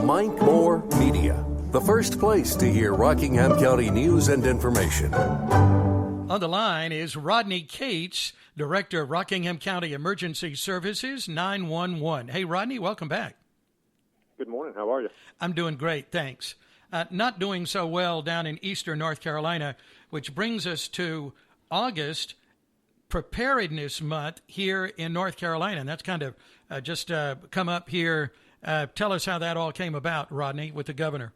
Mike Moore Media, the first place to hear Rockingham County news and information. On the line is Rodney Cates, Director of Rockingham County Emergency Services 911. Hey, Rodney, welcome back. Good morning. How are you? I'm doing great, thanks. Not doing so well down in eastern North Carolina, which brings us to August, Preparedness Month here in North Carolina. And that's kind of just come up here. Tell us how that all came about, Rodney, with the governor.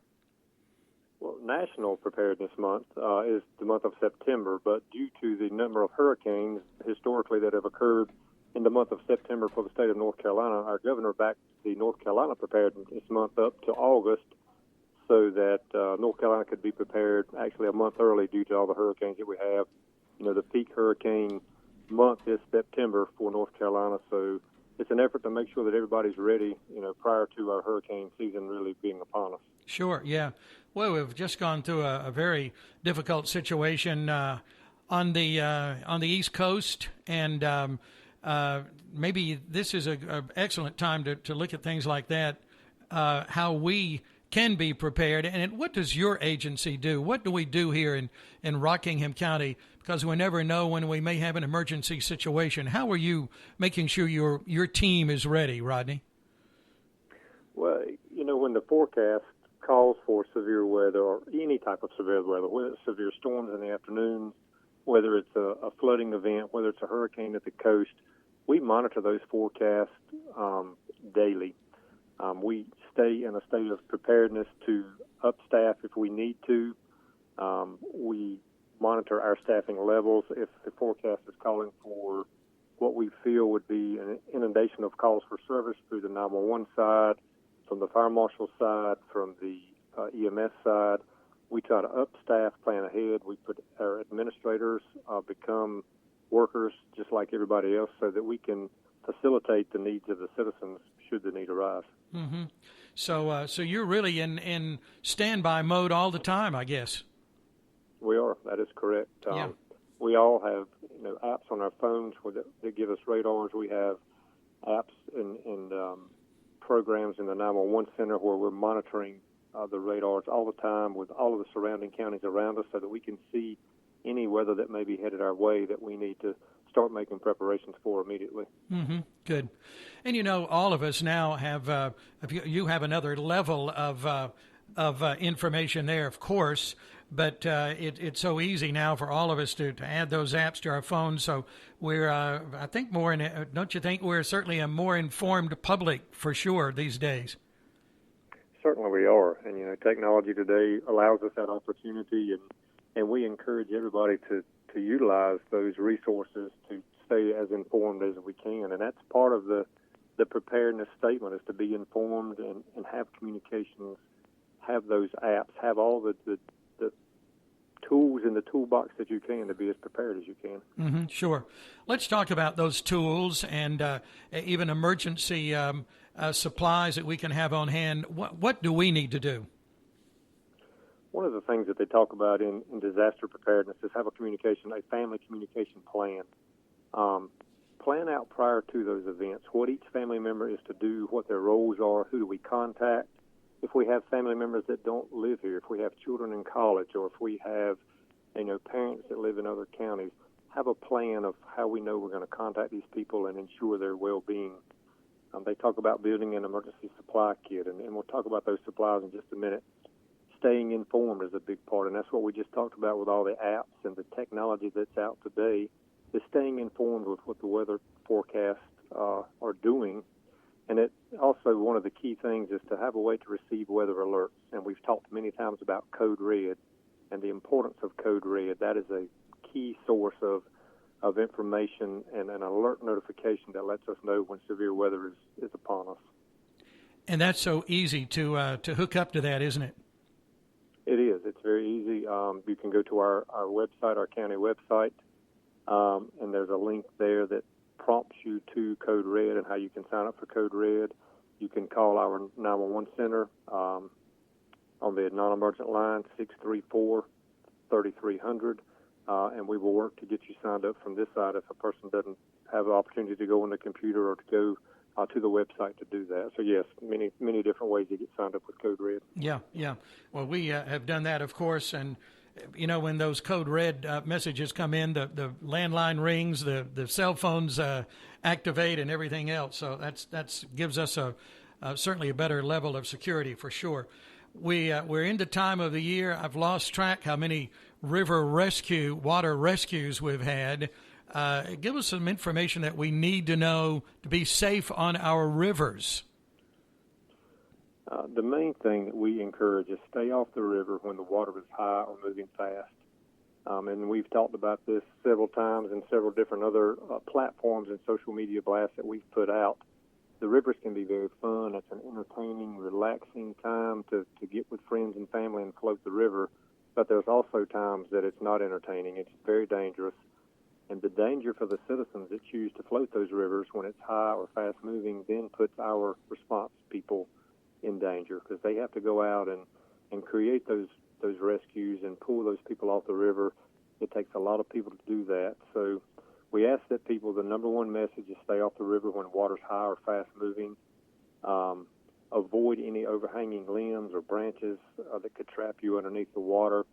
Well, National Preparedness Month is the month of September, but due to the number of hurricanes historically that have occurred in the month of September for the state of North Carolina, our governor backed the North Carolina Preparedness Month up to August so that North Carolina could be prepared actually a month early due to all the hurricanes that we have. You know, the peak hurricane month is September for North Carolina, so it's an effort to make sure that everybody's ready, you know, prior to our hurricane season really being upon us. Sure, yeah. Well, we've just gone through a very difficult situation on the East Coast, and maybe this is an excellent time to look at things like that, how we can be prepared. And what does your agency do? What do we do here in Rockingham County? Because we never know when we may have an emergency situation. How are you making sure your team is ready, Rodney? Well, you know, when the forecast calls for severe weather or any type of severe weather, whether it's severe storms in the afternoon, whether it's a flooding event, whether it's a hurricane at the coast, we monitor those forecasts daily. We stay in a state of preparedness to upstaff if we need to. We monitor our staffing levels if the forecast is calling for what we feel would be an inundation of calls for service through the 911 side, from the fire marshal side, from the EMS side. We try to upstaff, plan ahead. We put our administrators become workers just like everybody else so that we can facilitate the needs of the citizens should the need arise. Mm-hmm. So you're really in standby mode all the time, I guess. We are. That is correct. Yeah. We all have apps on our phones that give us radars. We have apps and programs in the 911 center where we're monitoring the radars all the time with all of the surrounding counties around us so that we can see any weather that may be headed our way that we need to start making preparations for immediately. Mm-hmm. Good. And, you know, all of us now have, you have another level of information there, of course, but it's so easy now for all of us to add those apps to our phones. So we're, I think, don't you think we're certainly a more informed public for sure these days? Certainly we are. And, you know, technology today allows us that opportunity, and we encourage everybody to utilize those resources to stay as informed as we can. And that's part of the preparedness statement, is to be informed and have communications, have those apps, have all the tools in the toolbox that you can to be as prepared as you can. Mm-hmm, sure. Let's talk about those tools and even emergency supplies that we can have on hand. What do we need to do? One of the things that they talk about in disaster preparedness is have a family communication plan. Plan out prior to those events what each family member is to do, what their roles are, who do we contact. If we have family members that don't live here, if we have children in college, or if we have, parents that live in other counties, have a plan of how we know we're going to contact these people and ensure their well-being. They talk about building an emergency supply kit, and we'll talk about those supplies in just a minute. Staying informed is a big part, and that's what we just talked about with all the apps and the technology that's out today, is staying informed with what the weather forecasts are doing. And it also, one of the key things is to have a way to receive weather alerts. And we've talked many times about Code Red and the importance of Code Red. That is a key source of information and an alert notification that lets us know when severe weather is upon us. And that's so easy to hook up to that, isn't it? It is. It's very easy. You can go to our website, our county website, and there's a link there that prompts you to Code Red and how you can sign up for Code Red. You can call our 911 center on the non-emergent line, 634-3300, and we will work to get you signed up from this side if a person doesn't have the opportunity to go on the computer or to go to the website to do that. So yes, many different ways to get signed up with Code Red. Yeah. Well, we have done that, of course, and when those Code Red messages come in, the landline rings, the cell phones activate, and everything else. So that's gives us certainly a better level of security for sure. We're in the time of the year. I've lost track how many water rescues we've had. Give us some information that we need to know to be safe on our rivers. The main thing that we encourage is stay off the river when the water is high or moving fast. And we've talked about this several times in several different other platforms and social media blasts that we've put out. The rivers can be very fun. It's an entertaining, relaxing time to get with friends and family and float the river. But there's also times that it's not entertaining. It's very dangerous. And the danger for the citizens that choose to float those rivers when it's high or fast moving then puts our response people in danger, because they have to go out and create those rescues and pull those people off the river. It takes a lot of people to do that. So we ask that people, the number one message is stay off the river when water's high or fast moving. Avoid any overhanging limbs or branches that could trap you underneath the water.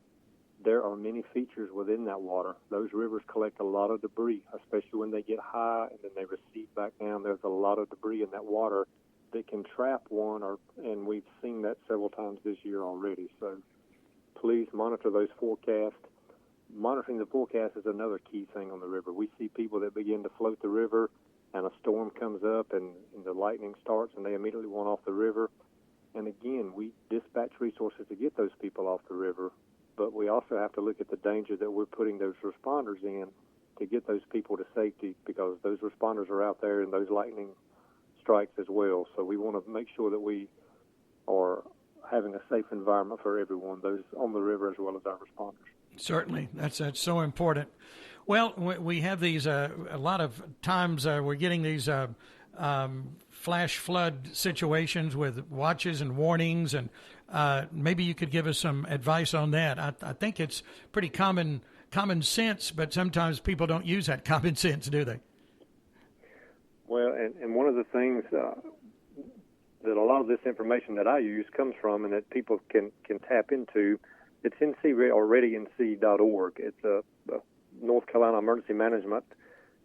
There are many features within that water. Those rivers collect a lot of debris, especially when they get high and then they recede back down. There's a lot of debris in that water that can trap one, and we've seen that several times this year already. So please monitor those forecasts. Monitoring the forecast is another key thing on the river. We see people that begin to float the river, and a storm comes up, and the lightning starts, and they immediately want off the river. And again, we dispatch resources to get those people off the river, but we also have to look at the danger that we're putting those responders in to get those people to safety, because those responders are out there in those lightning strikes as well. So we want to make sure that we are having a safe environment for everyone, those on the river as well as our responders. Certainly. That's so important. Well, we have these, a lot of times we're getting these flash flood situations with watches and warnings, and maybe you could give us some advice on that. I think it's pretty common sense, but sometimes people don't use that common sense, do they? Well, and one of the things that a lot of this information that I use comes from and that people can tap into, it's readync.org. It's a North Carolina Emergency Management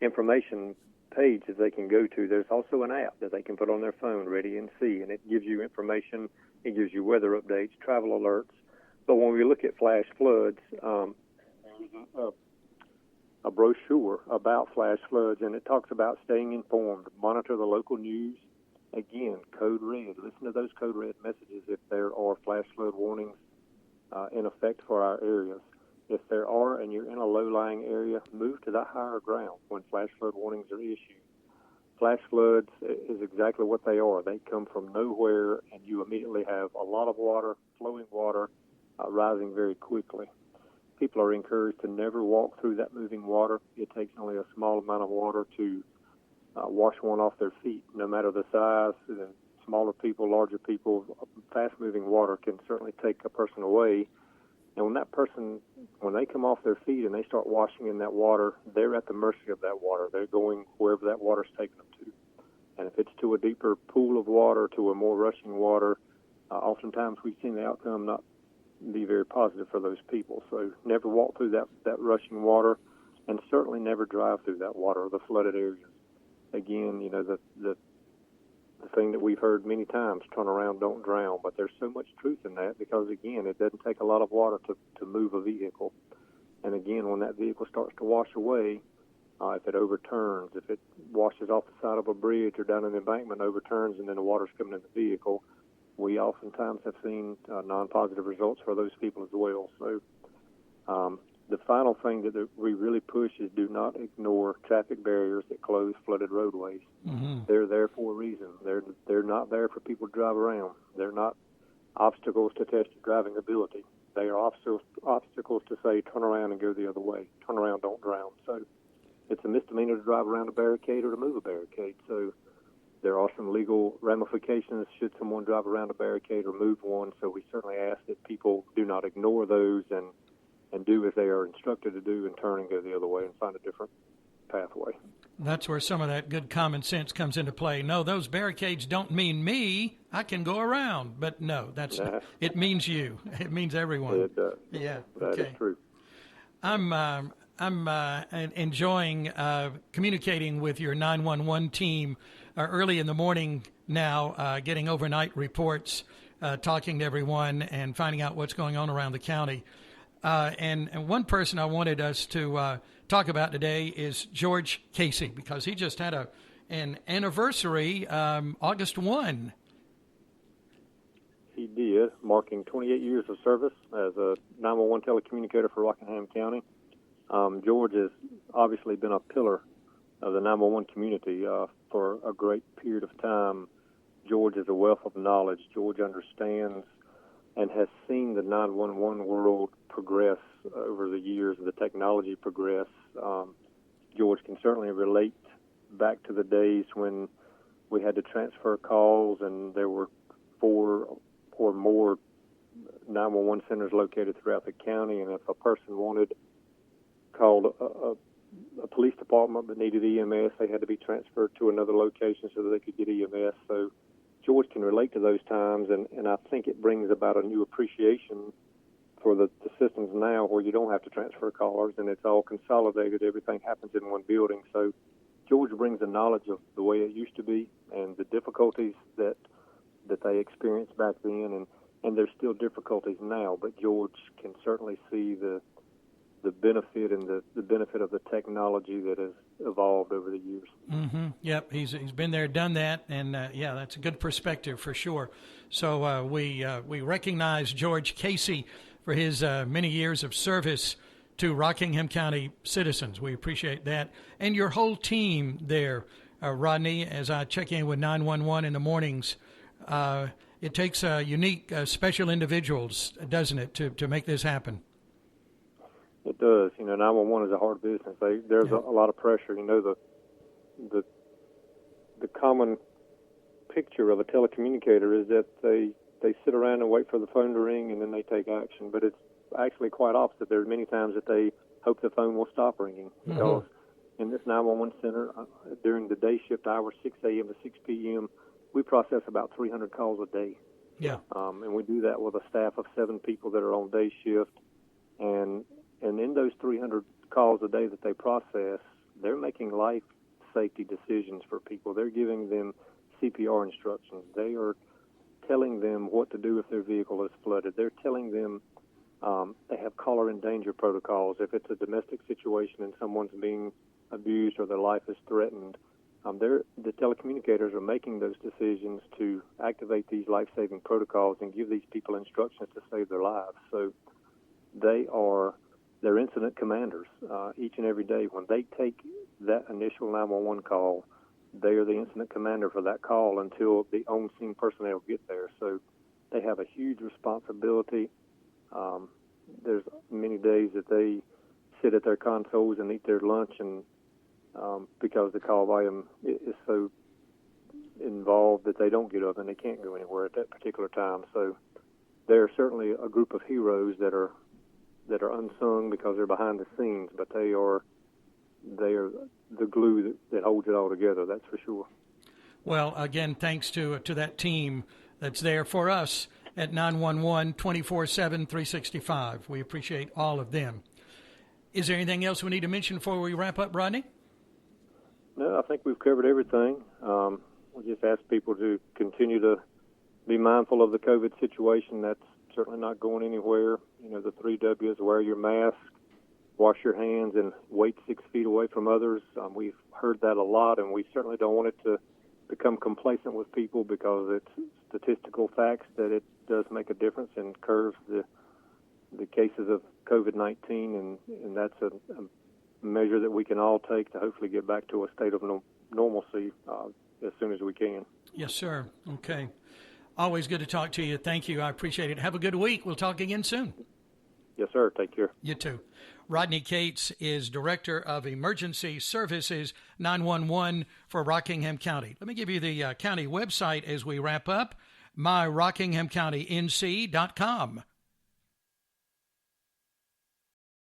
information page that they can go to. There's also an app that they can put on their phone, Ready NC, and it gives you information. It gives you weather updates, travel alerts. But when we look at flash floods, there's a brochure about flash floods, and it talks about staying informed, monitor the local news. Again, Code Red. Listen to those Code Red messages if there are flash flood warnings in effect for our areas. If there are, and you're in a low-lying area, move to the higher ground when flash flood warnings are issued. Flash floods is exactly what they are. They come from nowhere, and you immediately have a lot of water, flowing water, rising very quickly. People are encouraged to never walk through that moving water. It takes only a small amount of water to wash one off their feet, no matter the size. Smaller people, larger people, fast-moving water can certainly take a person away. And when they come off their feet and they start washing in that water, they're at the mercy of that water. They're going wherever that water's taking them to. And if it's to a deeper pool of water, to a more rushing water, oftentimes we've seen the outcome not be very positive for those people. So never walk through that rushing water, and certainly never drive through that water or the flooded areas. Again, the thing that we've heard many times, turn around, don't drown, but there's so much truth in that, because again, it doesn't take a lot of water to move a vehicle. And again, when that vehicle starts to wash away, if it overturns, if it washes off the side of a bridge or down an embankment, overturns, and then the water's coming in the vehicle, we oftentimes have seen non-positive results for those people as well. So the final thing that we really push is do not ignore traffic barriers that close flooded roadways. Mm-hmm. They're there for a reason. They're not there for people to drive around. They're not obstacles to test your driving ability. They are obstacles to say, turn around and go the other way. Turn around, don't drown. So it's a misdemeanor to drive around a barricade or to move a barricade. So there are some legal ramifications should someone drive around a barricade or move one. So we certainly ask that people do not ignore those and do as they are instructed to do and turn and go the other way and find a different pathway. That's where some of that good common sense comes into play. No, those barricades don't mean me. I can go around. But no, it means you. It means everyone. It does. Yeah. That is true. I'm enjoying communicating with your 911 team early in the morning now, getting overnight reports, talking to everyone, and finding out what's going on around the county. And one person I wanted us to talk about today is George Casey, because he just had an anniversary, August 1. He did, marking 28 years of service as a 911 telecommunicator for Rockingham County. George has obviously been a pillar of the 911 community for a great period of time. George is a wealth of knowledge. George understands and has seen the 911 world progress over the years, the technology progress. George can certainly relate back to the days when we had to transfer calls and there were 4 or more 911 centers located throughout the county, and if a person called a police department but needed EMS, they had to be transferred to another location so that they could get EMS. So George can relate to those times, and I think it brings about a new appreciation for the systems now where you don't have to transfer callers and it's all consolidated. Everything happens in one building. So George brings the knowledge of the way it used to be and the difficulties that they experienced back then, and there's still difficulties now, but George can certainly see the benefit and the benefit of the technology that has evolved over the years. Mm-hmm. Yep, he's been there, done that, and that's a good perspective for sure. So we recognize George Casey for his many years of service to Rockingham County citizens. We appreciate that, and your whole team there, Rodney. As I check in with 911 in the mornings, it takes unique, special individuals, doesn't it, to make this happen? It does. 911 is a hard business. There's a lot of pressure. The common picture of a telecommunicator is that they sit around and wait for the phone to ring and then they take action. But it's actually quite opposite. There's many times that they hope the phone will stop ringing. Because in this 911 center, during the day shift hours, 6 a.m. to 6 p.m., we process about 300 calls a day. Yeah. And we do that with a staff of 7 people that are on day shift. And in those 300 calls a day that they process, they're making life safety decisions for people. They're giving them CPR instructions. They are telling them what to do if their vehicle is flooded. They're telling them they have caller in danger protocols. If it's a domestic situation and someone's being abused or their life is threatened, the telecommunicators are making those decisions to activate these life-saving protocols and give these people instructions to save their lives. So they're incident commanders each and every day. When they take that initial 911 call, they are the incident commander for that call until the on-scene personnel get there. So they have a huge responsibility. There's many days that they sit at their consoles and eat their lunch, and because the call volume is so involved that they don't get up and they can't go anywhere at that particular time. So they're certainly a group of heroes that are unsung because they're behind the scenes, but they are the glue that holds it all together, that's for sure. Well, again, thanks to that team that's there for us at 911 24/7, 365. We appreciate all of them. Is there anything else we need to mention before we wrap up, Rodney? No, I think we've covered everything. We just ask people to continue to be mindful of the COVID situation. That's certainly not going anywhere. The 3 W's: wear your mask, wash your hands, and wait 6 feet away from others. We've heard that a lot, and we certainly don't want it to become complacent with people, because it's statistical facts that it does make a difference and curbs the cases of COVID-19, and that's a measure that we can all take to hopefully get back to a state of normalcy as soon as we can. Yes, sir. Okay. Always good to talk to you. Thank you. I appreciate it. Have a good week. We'll talk again soon. Yes, sir. Take care. You too. Rodney Cates is Director of Emergency Services 911 for Rockingham County. Let me give you the county website as we wrap up, myrockinghamcountync.com.